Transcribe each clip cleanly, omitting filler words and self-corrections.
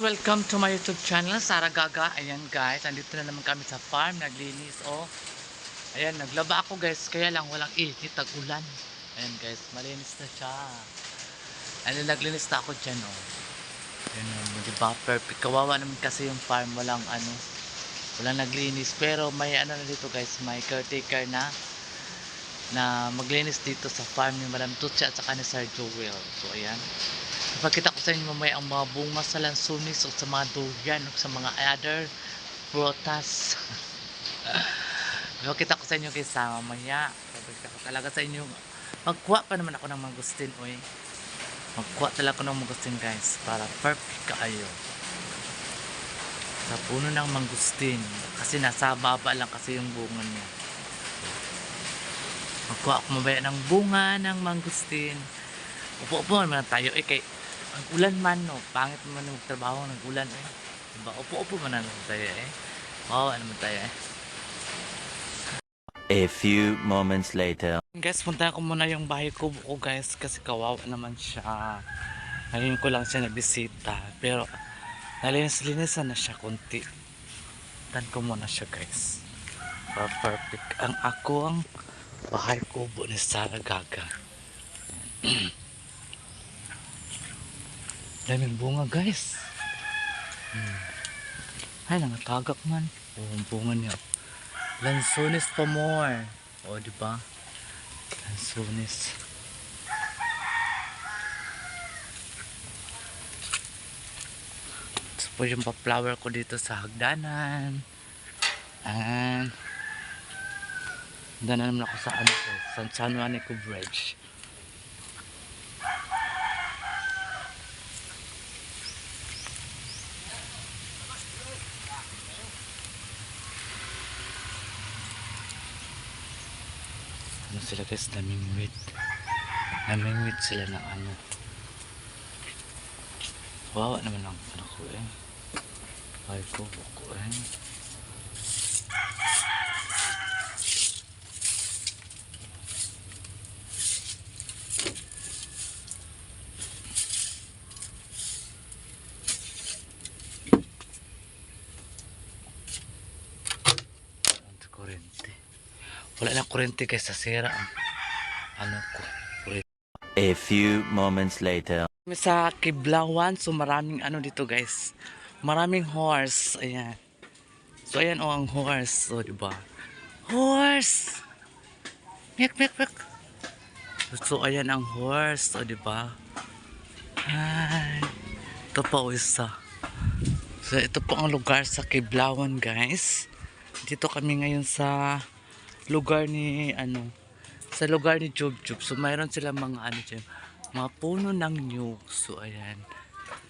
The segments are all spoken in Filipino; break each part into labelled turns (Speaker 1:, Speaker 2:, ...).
Speaker 1: welcome to my YouTube channel, Sara Gaga. Ayan guys, andito na naman kami sa farm, naglinis. Ayan, naglaba ako guys, kaya lang walang init, tag-ulan. Ayan guys, malinis na siya. Ano, naglinis na ako dyan Ayan, diba, perfect. Kawawa naman kasi yung farm, walang naglinis. Pero may na dito guys, may caretaker na maglinis dito sa farm ni Madam Tutsi at saka ni Sir Joel. So ayan, ipakita ko sa inyo mamaya ang mga bunga sa lansunis o sa mga durian o sa mga other prutas. Ipakita ko sa inyo guys mamaya. Ipakita ko talaga sa inyo. Magkuha pa naman ako ng mangustin magkuha talaga ako ng mangustin guys, para perfect kaayo sa puno ng mangustin, kasi nasa baba lang kasi yung bunga niya. Magkuha ako mamaya ng bunga ng mangustin. Upo-upo naman tayo kay ang ulan man pangit naman magtrabaho ng ulan diba, upo-upo man naman tayo mawawa naman tayo
Speaker 2: A few moments later.
Speaker 1: Guys, punta ko muna yung bahay ko guys, kasi kawawa naman siya. Ngayon ko lang siya nabisita, pero nalinis-linisan na siya kunti. Tan ko muna siya guys, perfect ang bahay kubo ni Sara Gaga. Daming bunga guys. Ay, nangatagak man. Ang bunga niya. Lansunis pa more. Diba? Lansunis. Ito po yung pa-flower ko dito sa hagdanan. And hagdanan naman ako sa San Juanico Bridge. Sila guys, daming wheat sila ng wawa naman ang ko ay ko wala na kurente guys, sa sira kurente.
Speaker 2: A few moments later.
Speaker 1: Sa Kiblawan, so maraming dito guys, maraming horse. Ayan, so ayan ang horse, diba, horse mek. So ayan ang horse, diba. Ay, ito pa isa. So ito po ang lugar sa Kiblawan guys. Dito kami ngayon sa lugar ni sa lugar ni Jub. So mayroon sila mga mga puno ng nyug. So ayan,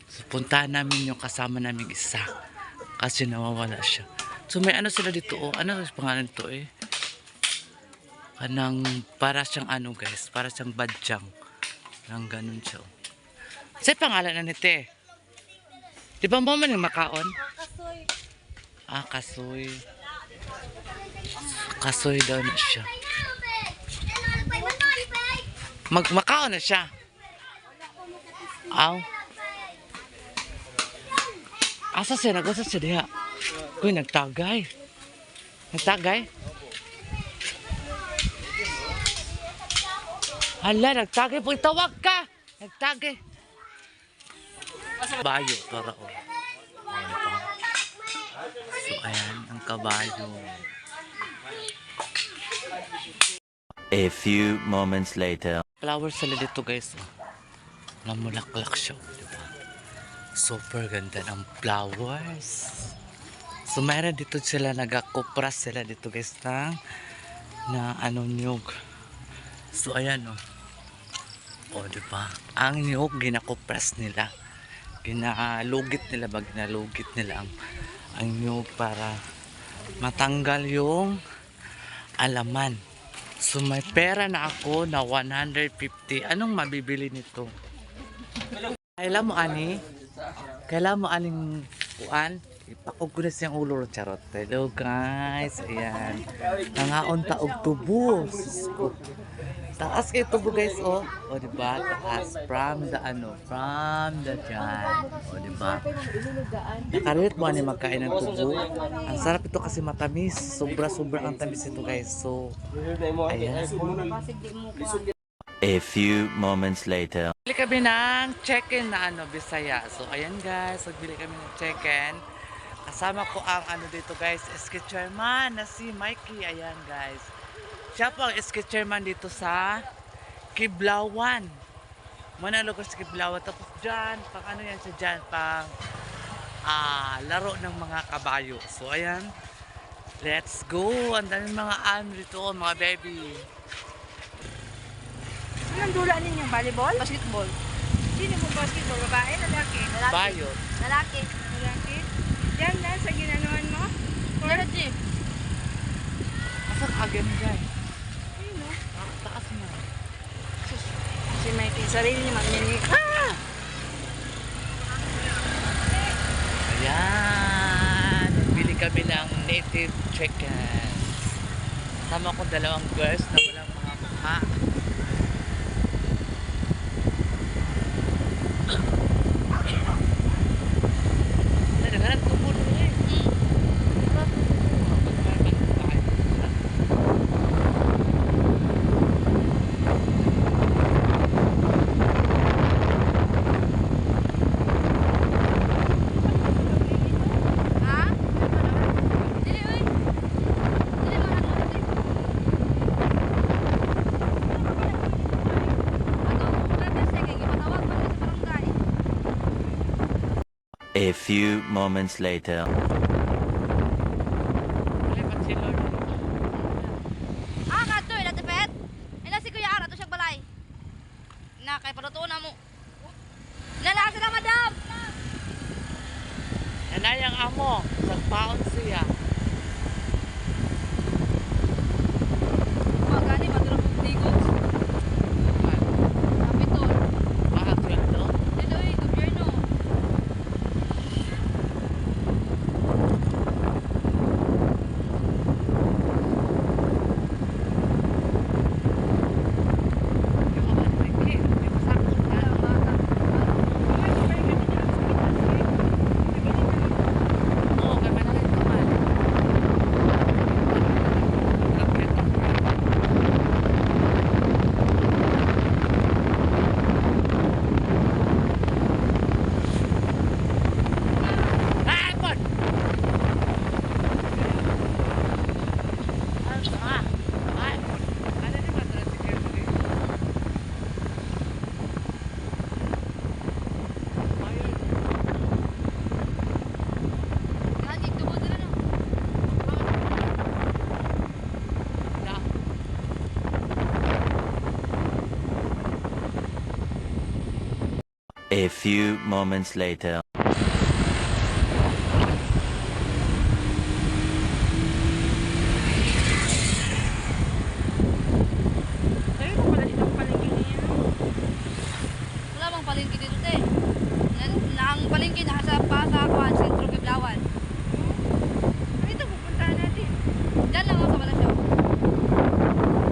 Speaker 1: so puntahan namin yung kasama namin isa kasi nawawala siya. So may sila dito ano yung pangalan nito kanang para siyang guys, para siyang badyang nang ganun siya. Sa pangalan na nito di ba mo man yung makaon? Kasoy. Kasoy daw na siya. Makaon na siya. Asa siya? Nag-usa siya diha. Kuy, nagtagay. Hala, nagtagay. Pag tawag ka. Nagtagay. Kabayo. Tara So, ayan, ang kabayo.
Speaker 2: A few moments later.
Speaker 1: Flowers sila dito guys. Namulaklak siya, diba? Super ganda ng flowers. So mayroon dito sila, nagakupras sila dito guys na nyug. So ayan diba? Ang nyug ginakupras nila. Ginalugit nila ang nyug para matanggal yung alaman. So may pera na ako na 150. Anong mabibili nito? Kailan mo aning kuan? Ipakog ko na siyang ulo charot. Hello guys, ayan. Nangaon ta og tubo. Sus ko. Taas kay tubo guys oh. O di ba? Taas from the from the dyan. O di ba? Nakaririt mo ani magkain ng tubo. Ang sarap ito kasi matamis. Sobra-sobra ang tamis ito guys. So, ayan.
Speaker 2: A few moments later.
Speaker 1: Bili kami ng chicken na Bisaya. So, ayan guys. Nagbili kami ng chicken. Kasama ko ang dito guys, sketcherman na si Mikey. Ayan guys. Siya po ang sketcherman dito sa Kiblawan. Muna lugar sa Kiblawan. Tapos dyan, pang yan siya dyan, pang laro ng mga kabayo. So ayan, let's go. Ang daming mga dito, mga baby.
Speaker 3: Anong dula ninyo? Volleyball? Basketball? Sino po basketball? Babae? Lalaki?
Speaker 1: Bayo.
Speaker 3: Lalaki? Lalaki? Yan na sa ginanawan mo? Lalaki?
Speaker 1: Asan agam dyan?
Speaker 3: Ayun o.
Speaker 1: Taas mo.
Speaker 3: Si Mikey, sarili niya magninig.
Speaker 1: Ayan. Bili kami ng native chicken. Sama ko dalawang girls na walang mga mukha. Nagagalan tubo na eh.
Speaker 3: Ha? Dili, uy. Dili, mahal mo.
Speaker 2: A few moments later.
Speaker 1: Lipat si Lord.
Speaker 3: Kato, ila tipet. Ila si Kuya Ara, to siya balay. Na, kay palutuon na mo. Lalaki sila, madam!
Speaker 1: Nanayang amo. Nagpaon siya.
Speaker 3: Magani, madurang mong tigos. Kapitol.
Speaker 1: Bakit yun to?
Speaker 3: Dito, uy, gobyerno.
Speaker 1: Yung mga triki. Yung sakot na. Oo, kaya manalay ka man. Ah, Ipon! Ano sa nga? Ah, Ipon. Ano di ba ito na si Kirby? Ayun.
Speaker 3: Lagi, tubod na no.
Speaker 1: Da.
Speaker 2: A few moments later.
Speaker 3: Sabi mo pala dito ang palengke niya. Wala bang palengke dito, te? Ang palengke nasa Pasakuan, Sentro Kiblawan. Ito, pupuntahan natin. Diyan lang ako sa Balasyaw.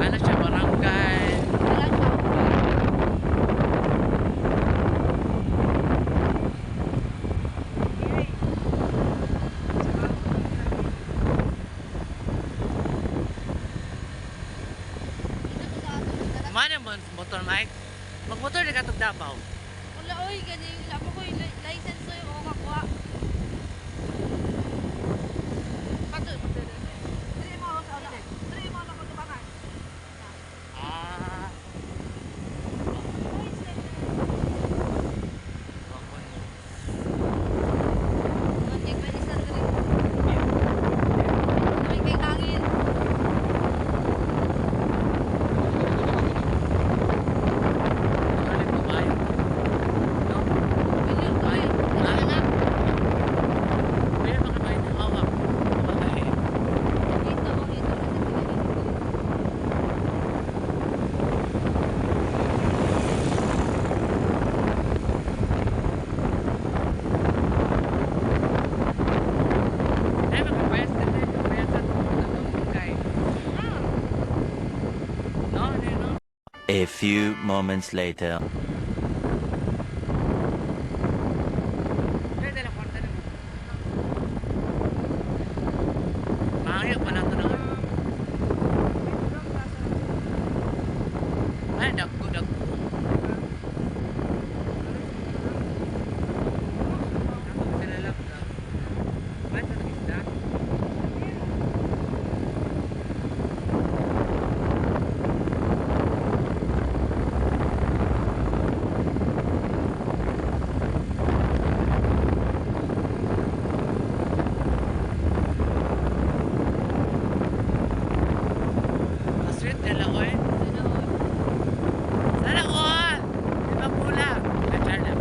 Speaker 1: Ano siya, barangay?
Speaker 3: Balasyaw. Dito sa ato.
Speaker 1: Mana mo motor, Mike? Magmotor na ka Davao.
Speaker 3: Wala, oy, gani. Ako ko yung license ko yung kakuha. Pato, pato. Dili mo ako sa una. Dili mo ako tubangan.
Speaker 1: Ah.
Speaker 3: Oy, step. Nandiyan ka isa rin. Ay, kay hangin.
Speaker 1: Ano ba ba? No?
Speaker 2: A few moments later.
Speaker 1: Mayo pa nato na. Ay, dagko. Sweet nila, oy. Sana all! Di ba pula? Kachar lang.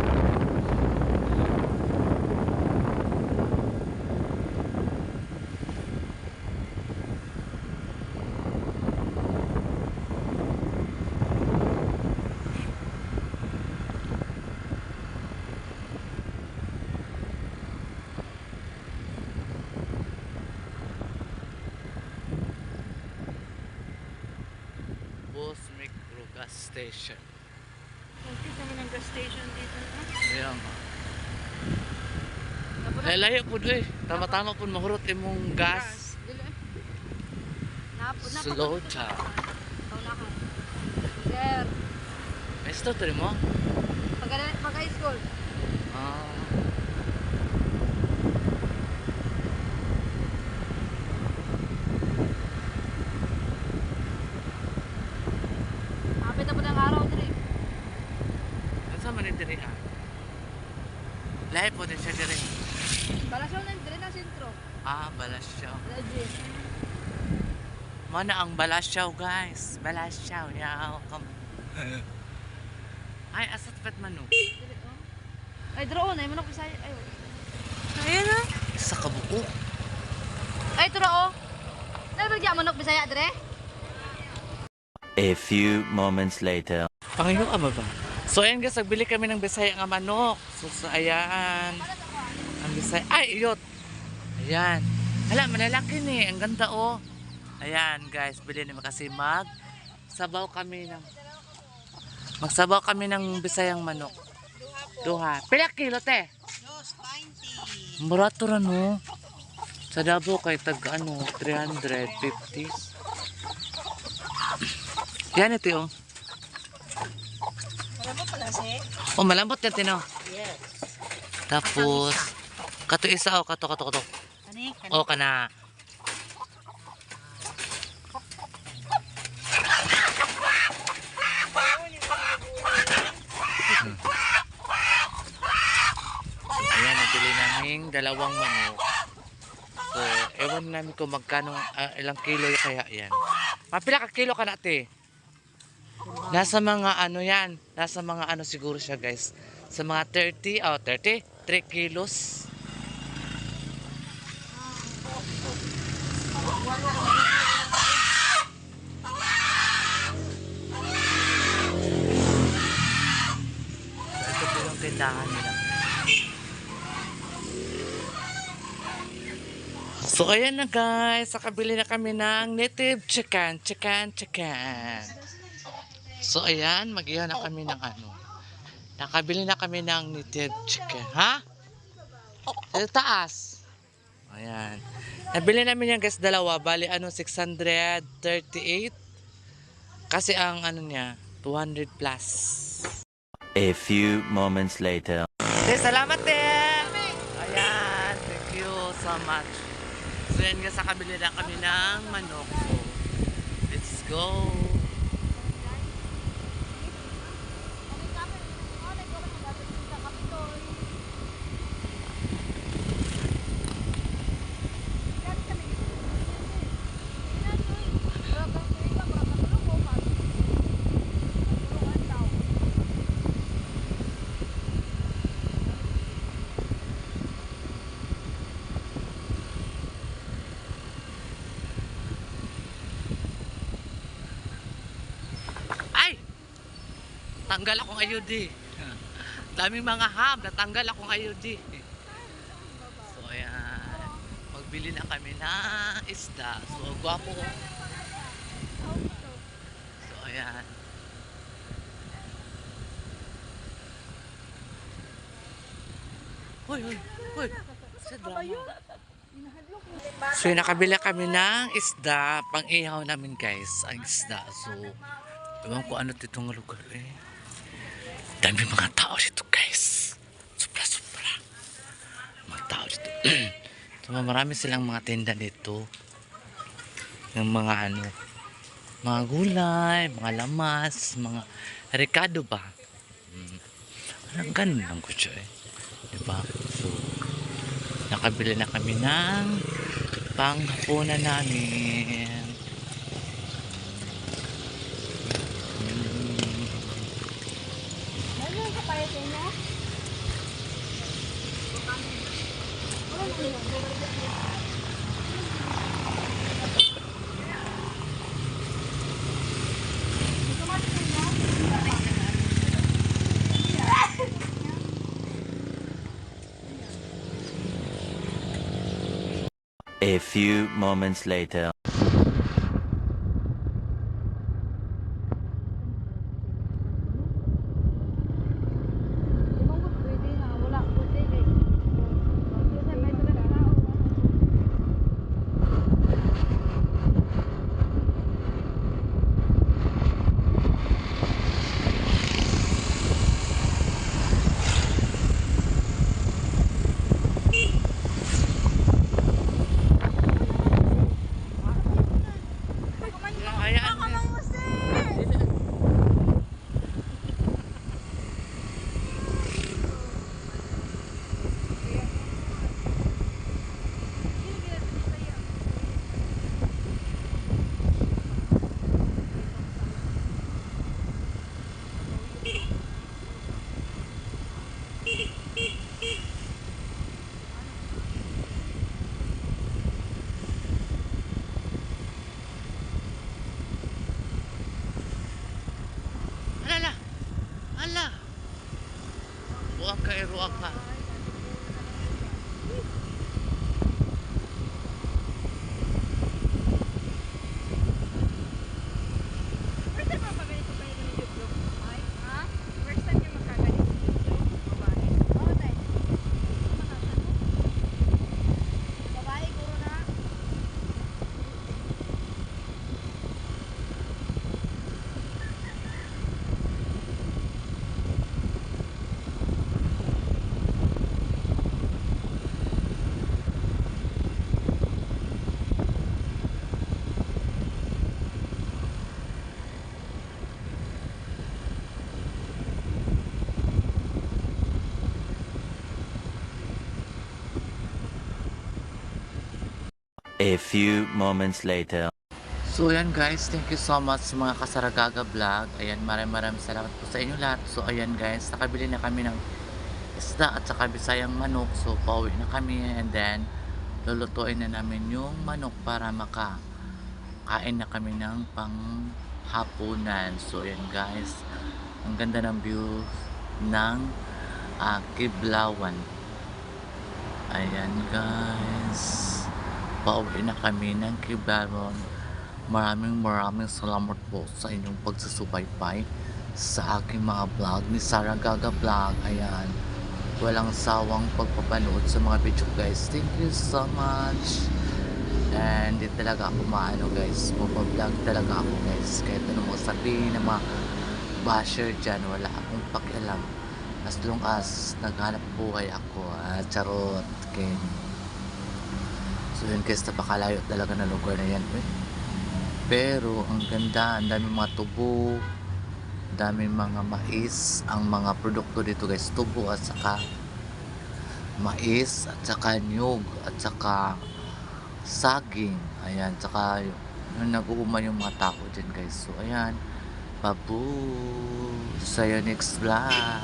Speaker 1: Boss Micro Gas Station.
Speaker 3: Okay, kami ng gas station dito.
Speaker 1: Ayan. Layo po doy. Tama-tama po mahurot imong gas. Slow cha.
Speaker 3: Sir,
Speaker 1: Esto to mo?
Speaker 3: pag-high school.
Speaker 1: Ah.
Speaker 3: Kapit na po ng araw dito.
Speaker 1: Asa man ni diri ah? Layo po din siya diri.
Speaker 3: Balasyon na dito na sentro.
Speaker 1: Ah, Balasyaw.
Speaker 3: Legit.
Speaker 1: Mana ang Balasyaw, guys. Balasyaw, yaw. Ay, asat pet manu.
Speaker 3: Ay, drone. Ay, manok isaya. Ay, ayun na.
Speaker 1: Sa kabuo.
Speaker 3: Ay, drone. Nalabagyan manok bisaya dire?
Speaker 2: A few moments later.
Speaker 1: Pangayo ka ba? So ayan guys, nagbili kami ng Bisaya nga manok. So ayan. Ang Bisaya. Ay, iyot. Ayan. Hala, malalaki ni. Ang ganda oh. Ayan guys, bili naman kasi magsabaw kami ng Bisayang manok. Duha. Pila kilo te? 2.20. Mura to ra no. Sa Davao kay tag ano, 350. Yan ito oh.
Speaker 3: Malambot pala si?
Speaker 1: Oh, malambot yan tino.
Speaker 3: Yes.
Speaker 1: Tapos, kato isa o, kato.
Speaker 3: Kanik.
Speaker 1: O, kana. Ayan, nabili namin dalawang manok. So, ewan namin kung magkano, ilang kilo kaya yan. Mapila ka kilo ka na, te? Nasa mga ano yan. Nasa mga ano siguro siya, guys. Sa mga 3 kilos. So, ito po yung tindahan nila. So, ayan na guys. Nakabili na kami ng native chicken. So, ayan. Mag-iwan na kami ng ano. Nakabili na kami ng native chicken. Ha? Sa taas. Ayan. Nabili namin yan guys dalawa. Bali ano 638. Kasi ang ano niya 200 plus.
Speaker 2: A few moments later.
Speaker 1: Okay, salamat din. Ayan. Thank you so much. So yan guys, nakabili na kami ng manok. So, let's go. Ay! Tanggal akong ayudi. Daming mga ham, natanggal akong ayudi. So ayan. Magbili na kami ng isda. So gwapo. So ayan. Hoy, hoy, hoy. Sa drama. So, nakabila kami ng isda. Pang-ihaw namin, guys. Ang isda. So, ewan ko ano ditong lugar eh. Dami mga tao dito, guys. Sobra-sobra. Mga tao dito. So, marami silang mga tenda dito. Ng mga ano, mga gulay, mga lamas, mga rekado ba? Parang ganun lang ko siya eh. Diba? So, nakabili na kami ng panghapunan namin.
Speaker 2: A few moments later. Alala! Ala! Ruak ka eh, ruak ka. A few moments later.
Speaker 1: So ayan guys, thank you so much sa mga Kasaragaga vlog. Ayan, maraming salamat po sa inyo lahat. So ayan guys, nakabili na kami ng isda at saka bisayang manok. So pauwi na kami and then lulutuin na namin yung manok para makakain na kami ng panghapunan. So ayan guys, ang ganda ng view ng Kiblawan. Ayan guys, pauwi na kami ng Kiblawan. Maraming salamat po sa inyong pagsusubaybay sa aking mga vlog ni Saragaga Vlog. Ayan, walang sawang pagpapanood sa mga video guys. Thank you so much. And di talaga ako maano guys, mabablog talaga ako guys. Kahit ano mo sabihin ng mga basher dyan, wala akong pakialam. As long as naghanap buhay ako. Charot. Okay. So yun guys, napakalayo talaga na lugar na yan. Pero ang ganda, ang daming mga tubo, daming mga mais, ang mga produkto dito guys, tubo at saka mais, at saka nyug, at saka saging. Ayan, saka nag-uuma yung mga tao dyan guys. So ayan, babu, sa next vlog.